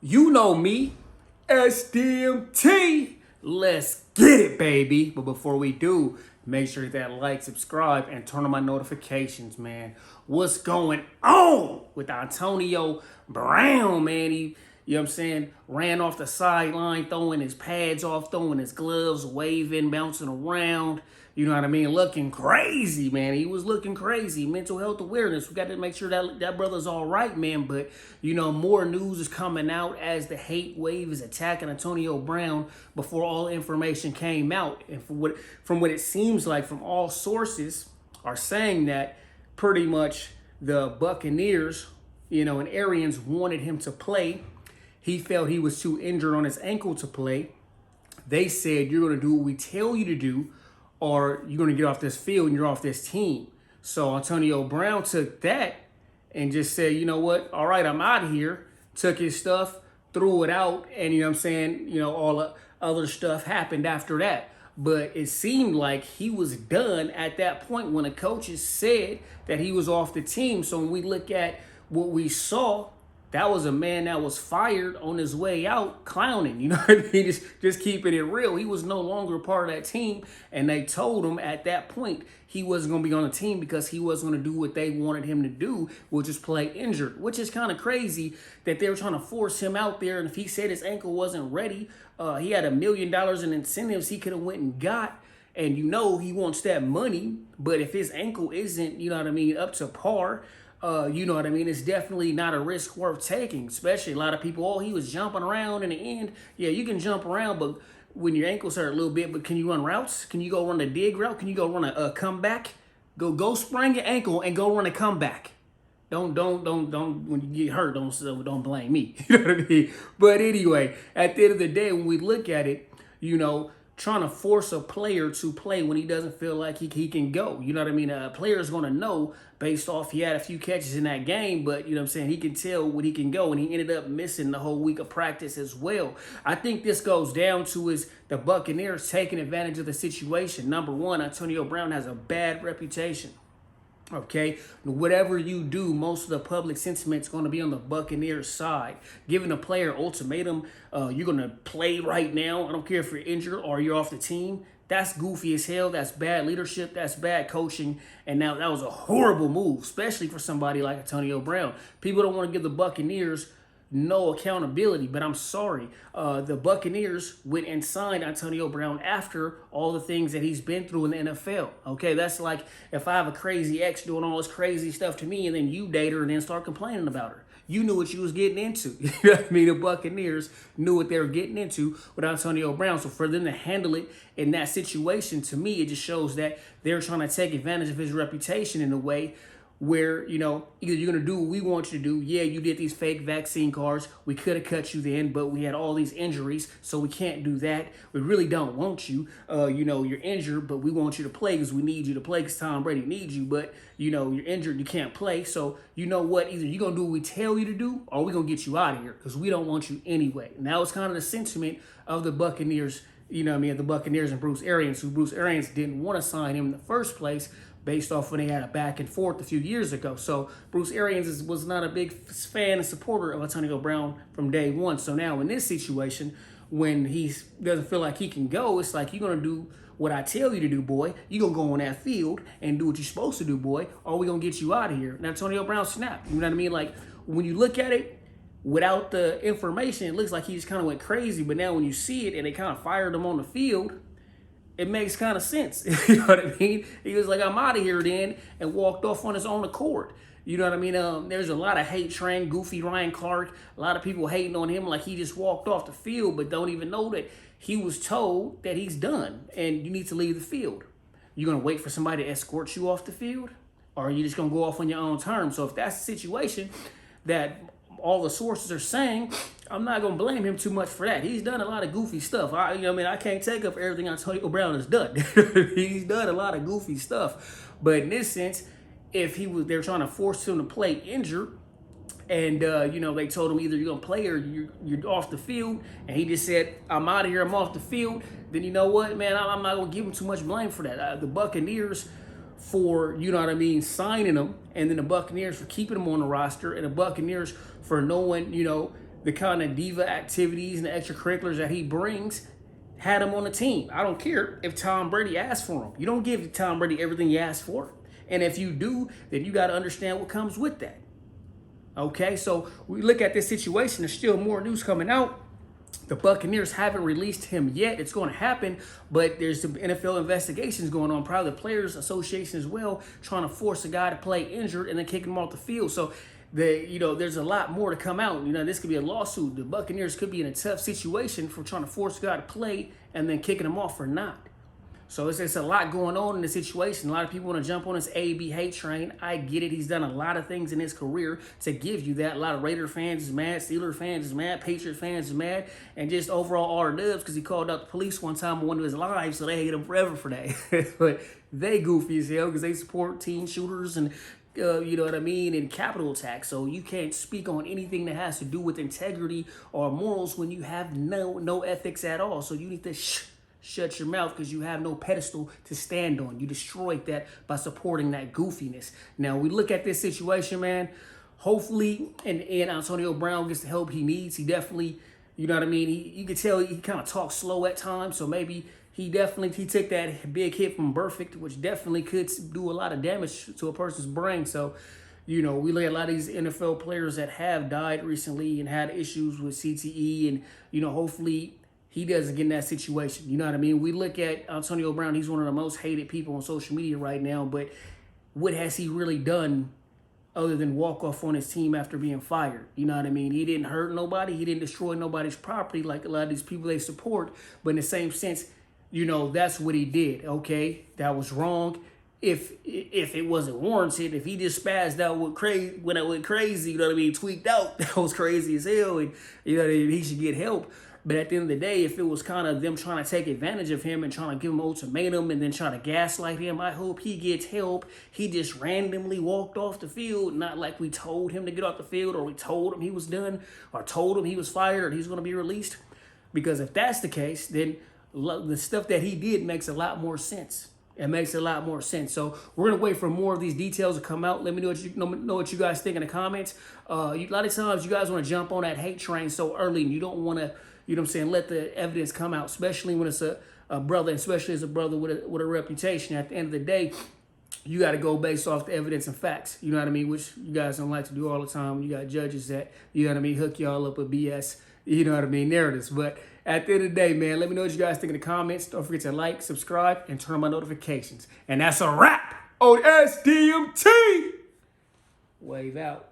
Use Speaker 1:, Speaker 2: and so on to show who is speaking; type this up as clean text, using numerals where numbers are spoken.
Speaker 1: You know me, SDMT. Let's get it, baby. But before we do, make sure that like, subscribe, and turn on my notifications, man. What's going on with Antonio Brown, man? You know what I'm saying? Ran off the sideline, throwing his pads off, throwing his gloves, waving, bouncing around. You know what I mean? Looking crazy, man. He was looking crazy. Mental health awareness. We got to make sure that brother's all right, man. But, more news is coming out as the hate wave is attacking Antonio Brown before all information came out. And from what it seems like from all sources are saying that pretty much the Buccaneers, and Arians wanted him to play. He felt he was too injured on his ankle to play. They said, you're going to do what we tell you to do, or you're going to get off this field and you're off this team. So Antonio Brown took that and just said, you know what? All right, I'm out of here. Took his stuff, threw it out, and all the other stuff happened after that. But it seemed like he was done at that point when the coaches said that he was off the team. So when we look at what we saw, that was a man that was fired on his way out clowning. You know what I mean? Just keeping it real. He was no longer part of that team. And they told him at that point he wasn't going to be on the team because he wasn't going to do what they wanted him to do, which is play injured, which is kind of crazy that they were trying to force him out there. And if he said his ankle wasn't ready, he had $1 million in incentives he could have went and got. And he wants that money. But if his ankle isn't, up to par, it's definitely not a risk worth taking, especially a lot of people, he was jumping around in the end. Yeah, you can jump around, but when your ankles hurt a little bit, but can you run routes? Can you go run a dig route? Can you go run a comeback? Go sprain your ankle and go run a comeback. Don't when you get hurt, don't blame me. You know what I mean? But anyway, at the end of the day, when we look at it, trying to force a player to play when he doesn't feel like he can go. You know what I mean? A player is going to know based off he had a few catches in that game, but he can tell when he can go, and he ended up missing the whole week of practice as well. I think this goes down to is the Buccaneers taking advantage of the situation. Number one, Antonio Brown has a bad reputation. Okay, whatever you do, most of the public sentiment is going to be on the Buccaneers side. Giving a player ultimatum, you're going to play right now. I don't care if you're injured or you're off the team. That's goofy as hell. That's bad leadership. That's bad coaching. And now that was a horrible move, especially for somebody like Antonio Brown. People don't want to give the Buccaneers no accountability, but I'm sorry. The Buccaneers went and signed Antonio Brown after all the things that he's been through in the NFL. Okay, that's like if I have a crazy ex doing all this crazy stuff to me and then you date her and then start complaining about her. You knew what you was getting into. You know what I mean? The Buccaneers knew what they were getting into with Antonio Brown. So for them to handle it in that situation, to me, it just shows that they're trying to take advantage of his reputation in a way where, either you're going to do what we want you to do. Yeah, you did these fake vaccine cards. We could have cut you then, but we had all these injuries, so we can't do that. We really don't want you. You're injured, but we want you to play because we need you to play because Tom Brady needs you. But, you're injured, you can't play. So, you know what? Either you're going to do what we tell you to do or we're going to get you out of here because we don't want you anyway. And that was kind of the sentiment of the Buccaneers, the Buccaneers and Bruce Arians, who Bruce Arians didn't want to sign him in the first place, based off when they had a back and forth a few years ago. So Bruce Arians was not a big fan and supporter of Antonio Brown from day one. So now in this situation, when he doesn't feel like he can go, it's like, you're going to do what I tell you to do, boy. You're going to go on that field and do what you're supposed to do, boy, or we're going to get you out of here. And Antonio Brown snapped. You know what I mean? Like, when you look at it, without the information, it looks like he just kind of went crazy. But now when you see it and they kind of fired him on the field, it makes kind of sense. You know what I mean? He was like, I'm out of here then, and walked off on his own accord. You know what I mean? There's a lot of hate train, goofy Ryan Clark. A lot of people hating on him like he just walked off the field, but don't even know that he was told that he's done and you need to leave the field. You're going to wait for somebody to escort you off the field? Or are you just going to go off on your own terms? So if that's the situation that all the sources are saying, I'm not going to blame him too much for that. He's done a lot of goofy stuff. I can't take up everything Antonio Brown has done. He's done a lot of goofy stuff. But in this sense, if they're trying to force him to play injured, and, they told him either you're going to play or you're off the field, and he just said, I'm out of here, I'm off the field, then you know what, man, I'm not going to give him too much blame for that. The Buccaneers for, signing him, and then the Buccaneers for keeping him on the roster, and the Buccaneers for knowing, the kind of diva activities and the extracurriculars that he brings had him on the team. I don't care if Tom Brady asked for him. You don't give Tom Brady everything he asked for. And if you do, then you got to understand what comes with that. Okay, so we look at this situation. There's still more news coming out. The Buccaneers haven't released him yet. It's going to happen, but there's some NFL investigations going on, probably the Players Association as well, trying to force a guy to play injured and then kick him off the field. So there's a lot more to come out. This could be a lawsuit. The Buccaneers could be in a tough situation for trying to force a guy to play and then kicking him off or not. So it's a lot going on in the situation. A lot of people want to jump on this AB hate train. I get it. He's done a lot of things in his career to give you that. A lot of Raider fans is mad. Steeler fans is mad. Patriot fans is mad. And just overall all our dubs because he called out the police one time on one of his lives, so they hate him forever for that. But they goofy as hell because they support teen shooters and you know what I mean, and capital attacks. So you can't speak on anything that has to do with integrity or morals when you have no ethics at all. So you need to shut your mouth because you have no pedestal to stand on. You destroyed that by supporting that goofiness. Now we look at this situation, man. Hopefully, and Antonio Brown gets the help he needs. He definitely, you know what I mean. You can tell he kind of talks slow at times, so maybe he took that big hit from Burfict, which definitely could do a lot of damage to a person's brain. So, we look at a lot of these NFL players that have died recently and had issues with CTE, and hopefully he doesn't get in that situation. You know what I mean? We look at Antonio Brown. He's one of the most hated people on social media right now. But what has he really done other than walk off on his team after being fired? You know what I mean? He didn't hurt nobody. He didn't destroy nobody's property like a lot of these people they support. But in the same sense, that's what he did. Okay, that was wrong. If it wasn't warranted, if he just spazzed out when I went crazy, you know what I mean, tweaked out, that was crazy as hell, and he should get help. But at the end of the day, if it was kind of them trying to take advantage of him and trying to give him an ultimatum and then trying to gaslight him, I hope he gets help. He just randomly walked off the field, not like we told him to get off the field or we told him he was done or told him he was fired or he's going to be released. Because if that's the case, then the stuff that he did makes a lot more sense. It makes a lot more sense. So we're going to wait for more of these details to come out. Let me know what you guys think in the comments. A lot of times you guys want to jump on that hate train so early and you don't want to, let the evidence come out, especially when it's a brother, especially as a brother with a reputation. At the end of the day, you got to go based off the evidence and facts. You know what I mean? Which you guys don't like to do all the time. You got judges that, hook y'all up with BS, narratives. But at the end of the day, man, let me know what you guys think in the comments. Don't forget to like, subscribe, and turn on my notifications. And that's a wrap on SDMT. Wave out.